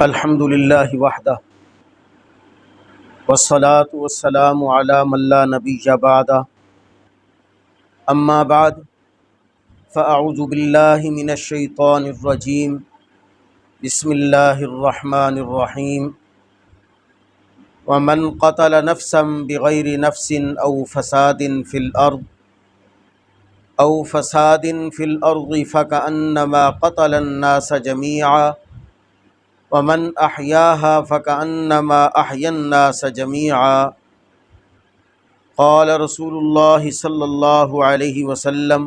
الحمد للہ وحدہ والصلاة والسلام علی من لا نبی بعدہ اما بعد فاعوذ باللہ من الشیطان الرجیم بسم اللہ الرحمن الرحیم ومن قتل نفسا بغیر نفس او فساد فی الارض فکأنما قتل الناس جمیعا ومن احیاها فکأنما احیا الناس جمیعا قال رسول اللہ صلی اللہ علیہ وسلم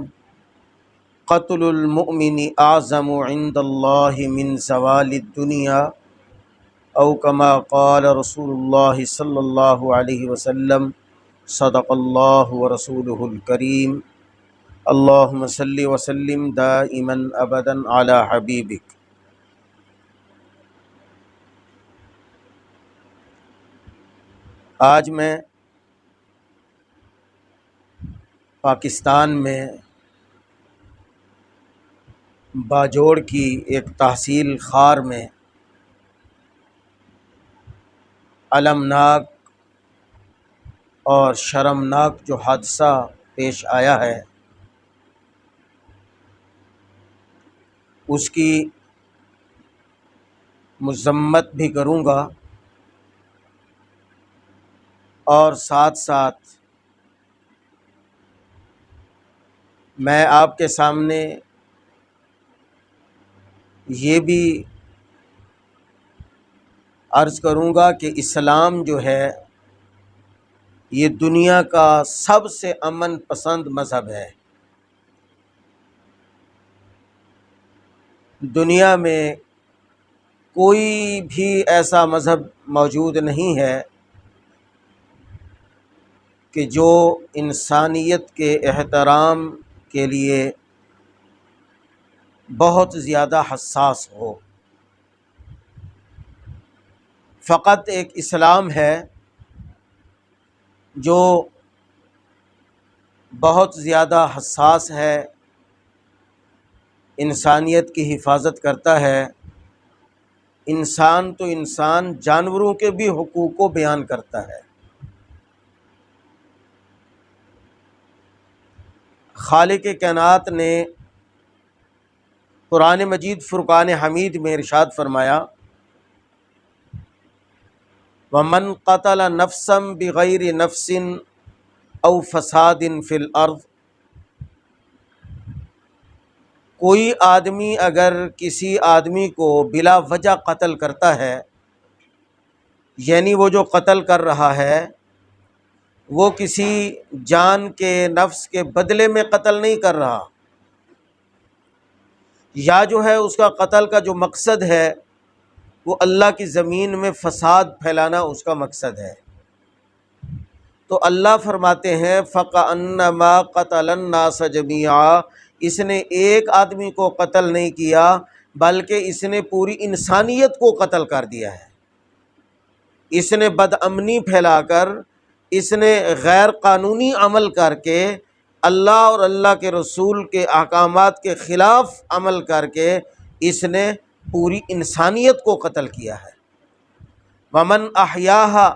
قتل المؤمن اعظم عند اللہ من زوال الدنیا او کما قال رسول اللہ صلی اللہ علیہ وسلم صدق اللہ ورسولہ الکریم اللہم صلی وسلم دائما ابدا علی حبیبک۔ آج میں پاکستان میں باجوڑ کی ایک تحصیل خار میں المناک اور شرمناک جو حادثہ پیش آیا ہے اس کی مذمت بھی کروں گا اور ساتھ ساتھ میں آپ کے سامنے یہ بھی عرض کروں گا کہ اسلام جو ہے یہ دنیا کا سب سے امن پسند مذہب ہے۔ دنیا میں کوئی بھی ایسا مذہب موجود نہیں ہے کہ جو انسانیت کے احترام کے لیے بہت زیادہ حساس ہو۔ فقط ایک اسلام ہے جو بہت زیادہ حساس ہے، انسانیت کی حفاظت کرتا ہے، انسان تو انسان جانوروں کے بھی حقوق کو بیان کرتا ہے۔ خالق کائنات نے قرآن مجید فرقان حمید میں ارشاد فرمایا وَمَنْ قَتَلَ نَفْسًا بِغَيْرِ نَفْسٍ أَوْ فَسَادٍ فِي الْأَرْضِ، کوئی آدمی اگر کسی آدمی کو بلا وجہ قتل کرتا ہے، یعنی وہ جو قتل کر رہا ہے وہ کسی جان کے نفس کے بدلے میں قتل نہیں کر رہا، یا جو ہے اس کا قتل کا جو مقصد ہے وہ اللہ کی زمین میں فساد پھیلانا اس کا مقصد ہے، تو اللہ فرماتے ہیں فَكَأَنَّمَا قَتَلَ النَّاسَ جَمِيعًا، اس نے ایک آدمی کو قتل نہیں کیا بلکہ اس نے پوری انسانیت کو قتل کر دیا ہے۔ اس نے بدامنی پھیلا کر، اس نے غیر قانونی عمل کر کے، اللہ اور اللہ کے رسول کے احکامات کے خلاف عمل کر کے اس نے پوری انسانیت کو قتل کیا ہے۔ وَمَنْ أَحْيَاهَا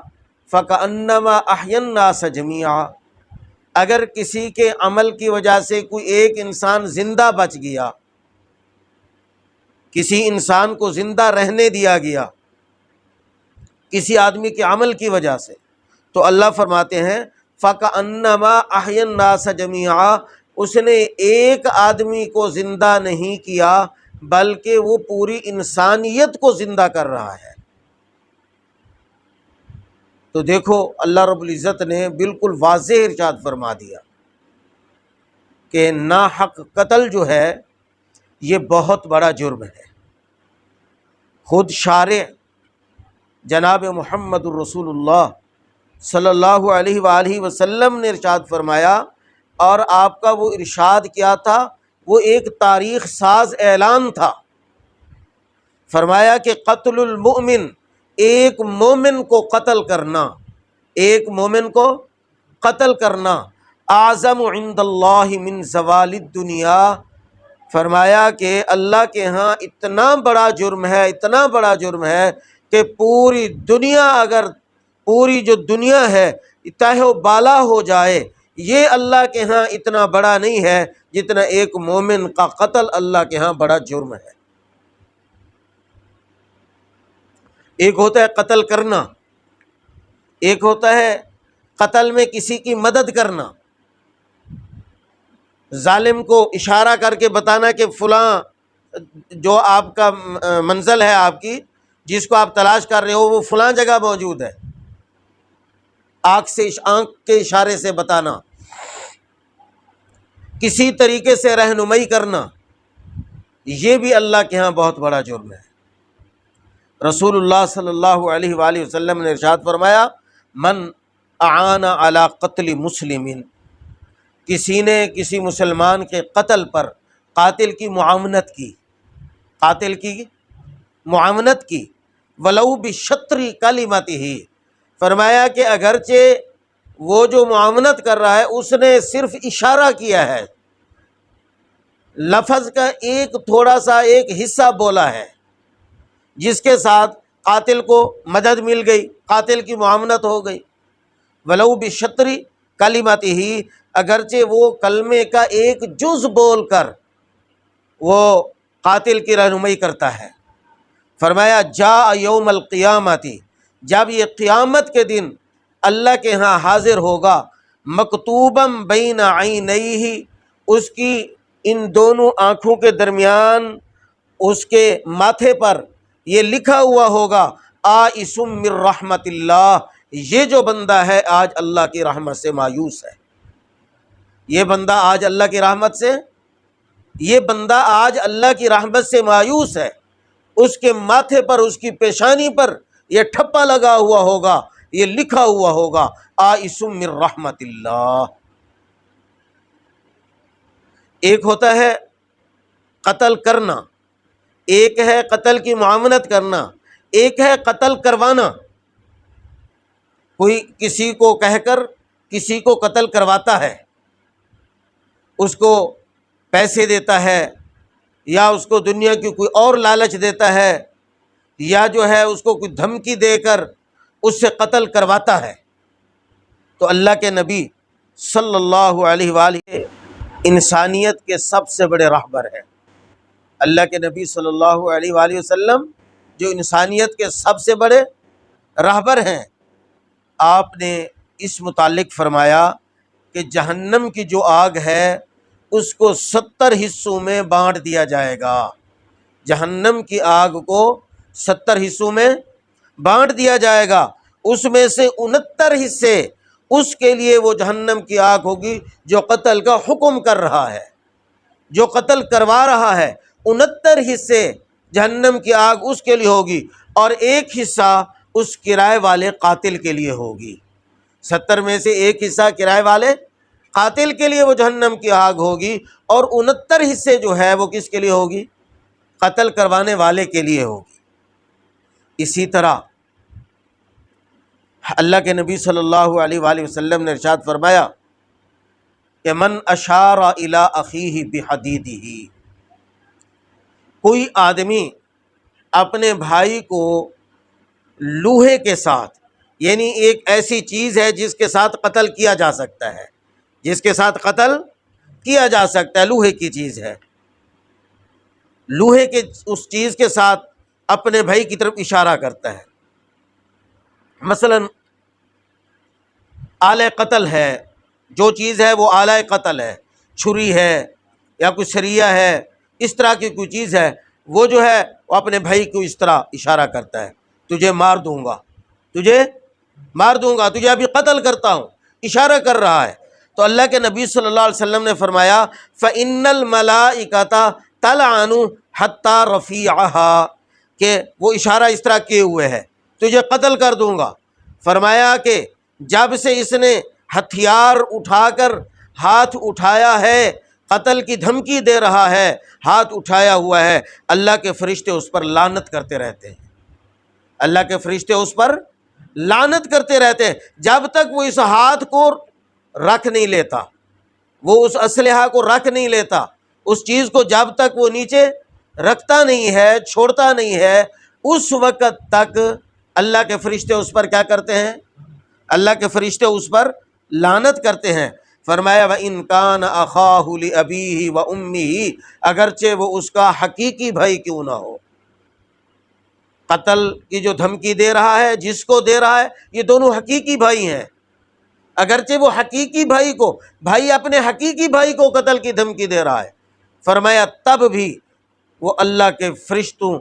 فَكَأَنَّمَا أَحْيَا النَّاسَ جَمِيعًا، اگر کسی کے عمل کی وجہ سے کوئی ایک انسان زندہ بچ گیا، کسی انسان کو زندہ رہنے دیا گیا کسی آدمی کے عمل کی وجہ سے، تو اللہ فرماتے ہیں فَكَأَنَّمَا أَحْيَا النَّاسَ جَمِيعًا، اس نے ایک آدمی کو زندہ نہیں کیا بلکہ وہ پوری انسانیت کو زندہ کر رہا ہے۔ تو دیکھو اللہ رب العزت نے بالکل واضح ارشاد فرما دیا کہ ناحق قتل جو ہے یہ بہت بڑا جرم ہے۔ خود شارع جناب محمد الرسول اللہ صلی اللہ علیہ وآلہ وسلم نے ارشاد فرمایا، اور آپ کا وہ ارشاد کیا تھا، وہ ایک تاریخ ساز اعلان تھا۔ فرمایا کہ قتل المؤمن، ایک مومن کو قتل کرنا، ایک مومن کو قتل کرنا، اعظم عند اللہ من زوال الدنیا، فرمایا کہ اللہ کے ہاں اتنا بڑا جرم ہے، اتنا بڑا جرم ہے کہ پوری دنیا، اگر پوری جو دنیا ہے تہ و بالا ہو جائے، یہ اللہ کے ہاں اتنا بڑا نہیں ہے جتنا ایک مومن کا قتل اللہ کے ہاں بڑا جرم ہے۔ ایک ہوتا ہے قتل کرنا، ایک ہوتا ہے قتل میں کسی کی مدد کرنا، ظالم کو اشارہ کر کے بتانا کہ فلاں جو آپ کا منزل ہے، آپ کی جس کو آپ تلاش کر رہے ہو وہ فلاں جگہ موجود ہے، آنکھ کے اشارے سے بتانا، کسی طریقے سے رہنمائی کرنا، یہ بھی اللہ کے ہاں بہت بڑا جرم ہے۔ رسول اللہ صلی اللہ علیہ وآلہ وسلم نے ارشاد فرمایا، من اعان علی قتل مسلم، کسی نے کسی مسلمان کے قتل پر قاتل کی معاونت کی، قاتل کی معاونت کی، ولو بشطر کلمتہ، فرمایا کہ اگرچہ وہ جو معاونت کر رہا ہے اس نے صرف اشارہ کیا ہے، لفظ کا ایک تھوڑا سا ایک حصہ بولا ہے، جس کے ساتھ قاتل کو مدد مل گئی، قاتل کی معاونت ہو گئی، ولو بشطر کلمتہ، اگرچہ وہ کلمے کا ایک جز بول کر وہ قاتل کی رہنمائی کرتا ہے۔ فرمایا جاء یوم القیامت، جب یہ قیامت کے دن اللہ کے ہاں حاضر ہوگا، مکتوبا بین عینیہ، اس کی ان دونوں آنکھوں کے درمیان اس کے ماتھے پر یہ لکھا ہوا ہوگا، آئس من رحمت اللہ، یہ جو بندہ ہے آج اللہ کی رحمت سے مایوس ہے، یہ بندہ آج اللہ کی رحمت سے، یہ بندہ آج اللہ کی رحمت سے مایوس ہے۔ اس کے ماتھے پر، اس کی پیشانی پر یہ ٹھپا لگا ہوا ہوگا، یہ لکھا ہوا ہوگا، آئس من رحمت اللہ۔ ایک ہوتا ہے قتل کرنا، ایک ہے قتل کی معاونت کرنا، ایک ہے قتل کروانا۔ کوئی کسی کو کہہ کر کسی کو قتل کرواتا ہے، اس کو پیسے دیتا ہے، یا اس کو دنیا کی کوئی اور لالچ دیتا ہے، یا جو ہے اس کو کوئی دھمکی دے کر اس سے قتل کرواتا ہے، تو اللہ کے نبی صلی اللہ علیہ وآلہ انسانیت کے سب سے بڑے رہبر ہیں۔ اللہ کے نبی صلی اللہ علیہ وآلہ وسلم جو انسانیت کے سب سے بڑے رہبر ہیں، آپ نے اس متعلق فرمایا کہ جہنم کی جو آگ ہے اس کو 70 حصوں میں بانٹ دیا جائے گا، جہنم کی آگ کو 70 حصوں میں بانٹ دیا جائے گا، اس میں سے 69 حصے اس کے لیے وہ جہنم کی آگ ہوگی جو قتل کا حکم کر رہا ہے، جو قتل کروا رہا ہے، 69 حصے جہنم کی آگ اس کے لیے ہوگی، اور ایک حصہ اس کرائے والے قاتل کے لیے ہوگی۔ 70 میں سے ایک حصہ کرائے والے قاتل کے لیے وہ جہنم کی آگ ہوگی، اور 69 حصے جو ہے وہ کس کے لیے ہوگی؟ قتل کروانے والے کے لیے ہوگی۔ اسی طرح اللہ کے نبی صلی اللہ علیہ وآلہ وسلم نے ارشاد فرمایا کہ من اشار الی اخیہ بحدیدہ، کوئی آدمی اپنے بھائی کو لوہے کے ساتھ، یعنی ایک ایسی چیز ہے جس کے ساتھ قتل کیا جا سکتا ہے، جس کے ساتھ قتل کیا جا سکتا ہے، لوہے کی چیز ہے، لوہے کے اس چیز کے ساتھ اپنے بھائی کی طرف اشارہ کرتا ہے، مثلا آلہ قتل ہے، جو چیز ہے وہ آلہ قتل ہے، چھری ہے یا کوئی سریہ ہے، اس طرح کی کوئی چیز ہے، وہ جو ہے وہ اپنے بھائی کو اس طرح اشارہ کرتا ہے، تجھے مار دوں گا، تجھے مار دوں گا، تجھے ابھی قتل کرتا ہوں، اشارہ کر رہا ہے۔ تو اللہ کے نبی صلی اللہ علیہ وسلم نے فرمایا فَإِنَّ الْمَلَائِكَةَ تَلْعَنُ حَتَّى رَفِيعَهَا، کہ وہ اشارہ اس طرح کیے ہوئے ہے، تجھے قتل کر دوں گا۔ فرمایا کہ جب سے اس نے ہتھیار اٹھا کر ہاتھ اٹھایا ہے، قتل کی دھمکی دے رہا ہے، ہاتھ اٹھایا ہوا ہے، اللہ کے فرشتے اس پر لعنت کرتے رہتے ہیں، اللہ کے فرشتے اس پر لعنت کرتے رہتے ہیں جب تک وہ اس ہاتھ کو رکھ نہیں لیتا، وہ اس اسلحہ کو رکھ نہیں لیتا، اس چیز کو جب تک وہ نیچے رکھتا نہیں ہے، چھوڑتا نہیں ہے، اس وقت تک اللہ کے فرشتے اس پر کیا کرتے ہیں؟ اللہ کے فرشتے اس پر لعنت کرتے ہیں۔ فرمایا وَإِن كَانَ أَخَاهُ لِأَبِيهِ وَأُمِّهِ، اگرچہ وہ اس کا حقیقی بھائی کیوں نہ ہو۔ قتل کی جو دھمکی دے رہا ہے، جس کو دے رہا ہے، یہ دونوں حقیقی بھائی ہیں۔ اگرچہ وہ حقیقی بھائی کو، بھائی اپنے حقیقی بھائی کو قتل کی دھمکی دے رہا ہے، فرمایا تب بھی وہ اللہ کے فرشتوں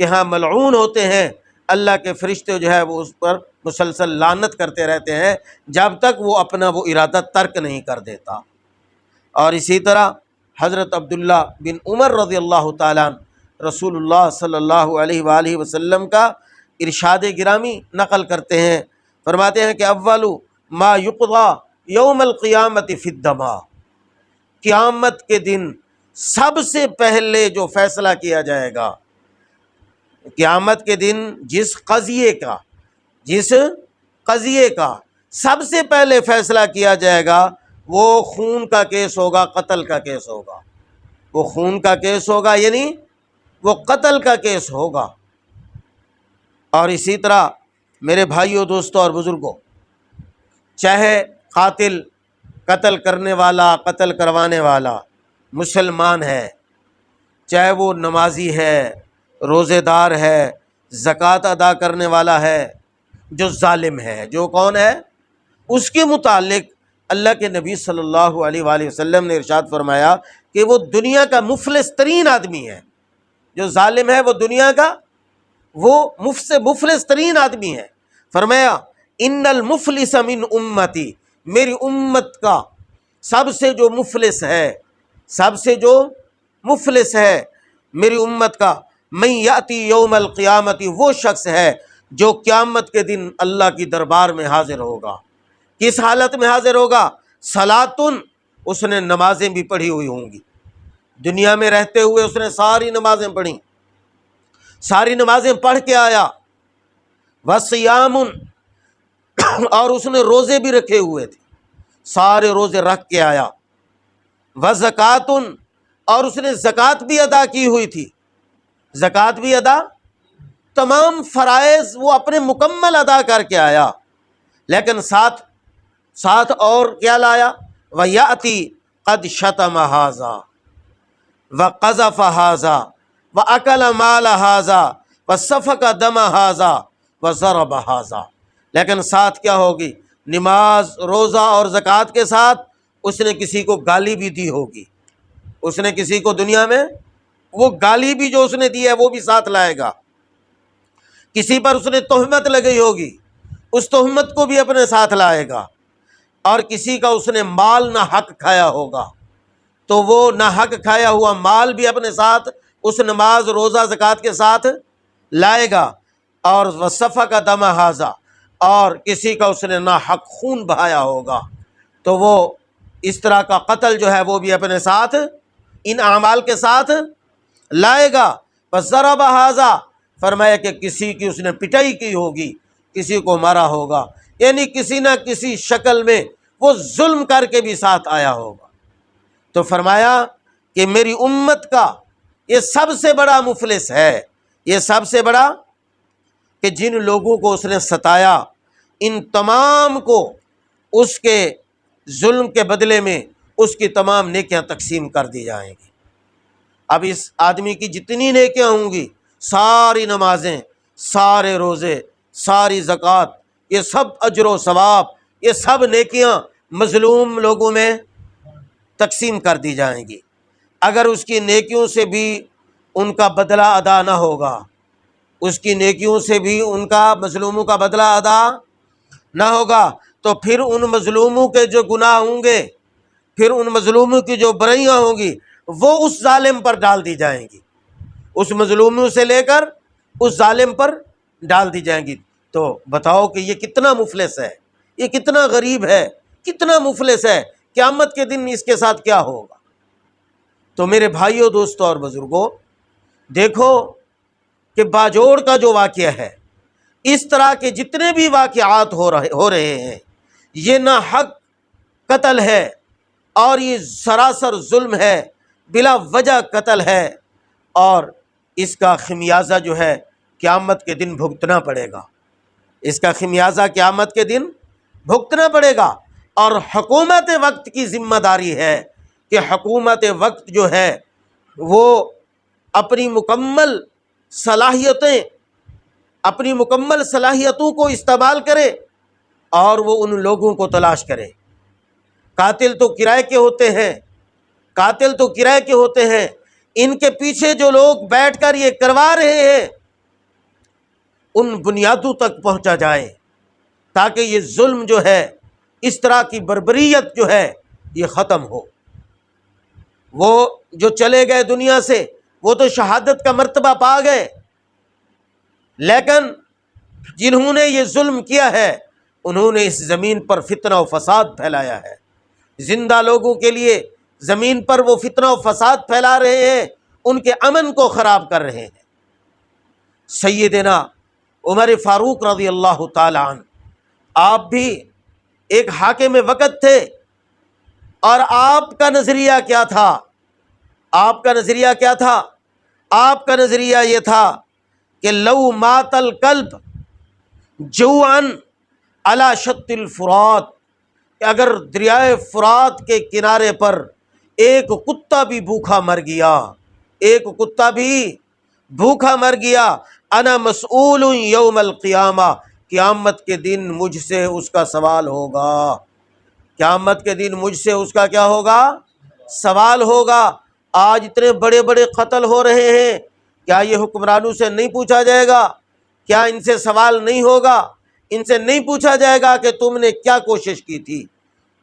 کے ہاں ملعون ہوتے ہیں۔ اللہ کے فرشتے جو ہے وہ اس پر مسلسل لعنت کرتے رہتے ہیں جب تک وہ اپنا وہ ارادہ ترک نہیں کر دیتا۔ اور اسی طرح حضرت عبداللہ بن عمر رضی اللہ تعالیٰ عنہ رسول اللہ صلی اللہ علیہ وآلہ وسلم کا ارشاد گرامی نقل کرتے ہیں، فرماتے ہیں کہ اول ما یقضی یوم القیامت فی الدماء، قیامت کے دن سب سے پہلے جو فیصلہ کیا جائے گا، قیامت کے دن جس قضیے کا سب سے پہلے فیصلہ کیا جائے گا، وہ خون کا کیس ہوگا، قتل کا کیس ہوگا۔ وہ خون کا کیس ہوگا، یعنی وہ قتل کا کیس ہوگا۔ اور اسی طرح میرے بھائیوں، دوستوں اور بزرگوں، چاہے قاتل، قتل کرنے والا، قتل کروانے والا مسلمان ہے، چاہے وہ نمازی ہے، روزے دار ہے، زکوٰۃ ادا کرنے والا ہے، جو ظالم ہے، جو کون ہے، اس کے متعلق اللہ کے نبی صلی اللہ علیہ وآلہ وسلم نے ارشاد فرمایا کہ وہ دنیا کا مفلس ترین آدمی ہے۔ جو ظالم ہے وہ دنیا کا وہ مفلس ترین آدمی ہے۔ فرمایا ان المفلس من امتی، میری امت کا سب سے جو مفلس ہے میری امت کا، من یاتی یوم القیامت، وہ شخص ہے جو قیامت کے دن اللہ کی دربار میں حاضر ہوگا۔ کس حالت میں حاضر ہوگا؟ صلاتن، اس نے نمازیں بھی پڑھی ہوئی ہوں گی، دنیا میں رہتے ہوئے اس نے ساری نمازیں پڑھی، ساری نمازیں پڑھ کے آیا، وصیام، اور اس نے روزے بھی رکھے ہوئے تھے، سارے روزے رکھ کے آیا، وزکوٰۃ، اور اس نے زکوٰۃ بھی ادا کی ہوئی تھی، زکوٰۃ بھی ادا، تمام فرائض وہ اپنے مکمل ادا کر کے آیا، لیکن ساتھ اور کیا لایا؟ وَيَأْتِي قَدْ شَتَمَ هَذَا وَقَذَفَ هَذَا وَأَكَلَ مَالَ هَذَا وَسَفَكَ دَمَ هَذَا وَضَرَبَ هَذَا، لیکن ساتھ کیا ہوگی؟ نماز، روزہ اور زکوٰۃ کے ساتھ اس نے کسی کو گالی بھی دی ہوگی، اس نے کسی کو دنیا میں وہ گالی بھی جو اس نے دی ہے وہ بھی ساتھ لائے گا، کسی پر اس نے تہمت لگئی ہوگی، اس تہمت کو بھی اپنے ساتھ لائے گا، اور کسی کا اس نے مال نہ حق کھایا ہوگا تو وہ نہ حق کھایا ہوا مال بھی اپنے ساتھ اس نماز، روزہ، زکوٰۃ کے ساتھ لائے گا، اور وَسَفَكَ دَمَ هَذَا، اور کسی کا اس نے نہ حق خون بہایا ہوگا تو وہ اس طرح کا قتل جو ہے وہ بھی اپنے ساتھ ان اعمال کے ساتھ لائے گا۔ وَضَرَبَ هَذَا، فرمایا کہ کسی کی اس نے پٹائی کی ہوگی، کسی کو مارا ہوگا، یعنی کسی نہ کسی شکل میں وہ ظلم کر کے بھی ساتھ آیا ہوگا۔ تو فرمایا کہ میری امت کا یہ سب سے بڑا مفلس ہے، یہ سب سے بڑا، کہ جن لوگوں کو اس نے ستایا، ان تمام کو اس کے ظلم کے بدلے میں اس کی تمام نیکیاں تقسیم کر دی جائیں گی۔ اب اس آدمی کی جتنی نیکیاں ہوں گی، ساری نمازیں، سارے روزے، ساری زکوٰۃ، یہ سب اجر و ثواب، یہ سب نیکیاں مظلوم لوگوں میں تقسیم کر دی جائیں گی۔ اگر اس کی نیکیوں سے بھی ان کا بدلہ ادا نہ ہوگا، اس کی نیکیوں سے بھی ان کا مظلوموں کا بدلہ ادا نہ ہوگا، تو پھر ان مظلوموں کے جو گناہ ہوں گے، پھر ان مظلوموں کی جو برائیاں ہوں گی، وہ اس ظالم پر ڈال دی جائیں گی، اس مظلوموں سے لے کر اس ظالم پر ڈال دی جائیں گی۔ تو بتاؤ کہ یہ کتنا مفلس ہے، یہ کتنا غریب ہے، کتنا مفلس ہے، قیامت کے دن اس کے ساتھ کیا ہوگا؟ تو میرے بھائیوں، دوستوں اور بزرگوں، دیکھو کہ باجوڑ کا جو واقعہ ہے، اس طرح کے جتنے بھی واقعات ہو رہے ہیں، یہ نہ حق قتل ہے اور یہ سراسر ظلم ہے، بلا وجہ قتل ہے، اور اس کا خمیازہ جو ہے قیامت کے دن بھگتنا پڑے گا، اس کا خمیازہ قیامت کے دن بھگتنا پڑے گا۔ اور حکومت وقت کی ذمہ داری ہے کہ حکومت وقت جو ہے وہ اپنی مکمل صلاحیتوں کو استعمال کرے اور وہ ان لوگوں کو تلاش کرے۔ قاتل تو کرائے کے ہوتے ہیں، ان کے پیچھے جو لوگ بیٹھ کر یہ کروا رہے ہیں ان بنیادوں تک پہنچا جائے تاکہ یہ ظلم جو ہے، اس طرح کی بربریت جو ہے یہ ختم ہو۔ وہ جو چلے گئے دنیا سے وہ تو شہادت کا مرتبہ پا گئے، لیکن جنہوں نے یہ ظلم کیا ہے انہوں نے اس زمین پر فتنہ و فساد پھیلایا ہے۔ زندہ لوگوں کے لیے زمین پر وہ فتنہ و فساد پھیلا رہے ہیں، ان کے امن کو خراب کر رہے ہیں۔ سیدنا عمر فاروق رضی اللہ تعالی عنہ، آپ بھی ایک حاکم وقت تھے، اور آپ کا نظریہ کیا تھا؟ آپ کا نظریہ یہ تھا کہ لو مات الکلب جوعا علی شط الفرات، کہ اگر دریائے فرات کے کنارے پر ایک کتا بھی بھوکا مر گیا، انا مسئول یوم القیامہ، قیامت کے دن مجھ سے اس کا سوال ہوگا، قیامت کے دن مجھ سے اس کا کیا ہوگا؟ سوال ہوگا۔ آج اتنے بڑے بڑے قتل ہو رہے ہیں، کیا یہ حکمرانوں سے نہیں پوچھا جائے گا؟ کیا ان سے سوال نہیں ہوگا؟ ان سے نہیں پوچھا جائے گا کہ تم نے کیا کوشش کی تھی؟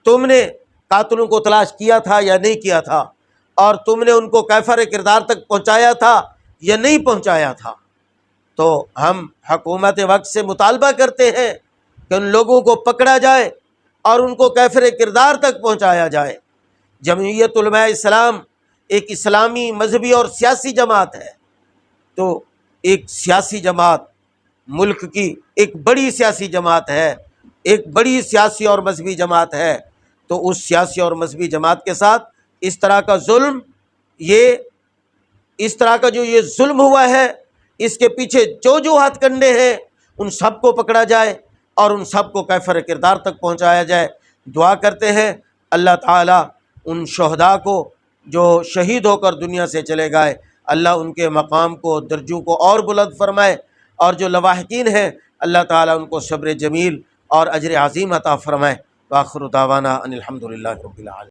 تم نے قاتلوں کو تلاش کیا تھا یا نہیں کیا تھا؟ اور تم نے ان کو کیفر کردار تک پہنچایا تھا یا نہیں پہنچایا تھا؟ تو ہم حکومت وقت سے مطالبہ کرتے ہیں کہ ان لوگوں کو پکڑا جائے اور ان کو کیفر کردار تک پہنچایا جائے۔ جمعیت علماء اسلام ایک اسلامی مذہبی اور سیاسی جماعت ہے، تو ایک سیاسی جماعت، ملک کی ایک بڑی سیاسی جماعت ہے، ایک بڑی سیاسی اور مذہبی جماعت ہے، تو اس سیاسی اور مذہبی جماعت کے ساتھ اس طرح کا جو یہ ظلم ہوا ہے، اس کے پیچھے جو ہاتھ کنڈے ہیں ان سب کو پکڑا جائے اور ان سب کو کیفر کردار تک پہنچایا جائے۔ دعا کرتے ہیں اللہ تعالیٰ ان شہداء کو جو شہید ہو کر دنیا سے چلے گئے، اللہ ان کے مقام کو، درجوں کو اور بلند فرمائے، اور جو لواحقین ہیں اللہ تعالیٰ ان کو صبر جمیل اور اجر عظیم عطا فرمائے۔ وآخر دعوانا ان الحمد للہ رب العالمین۔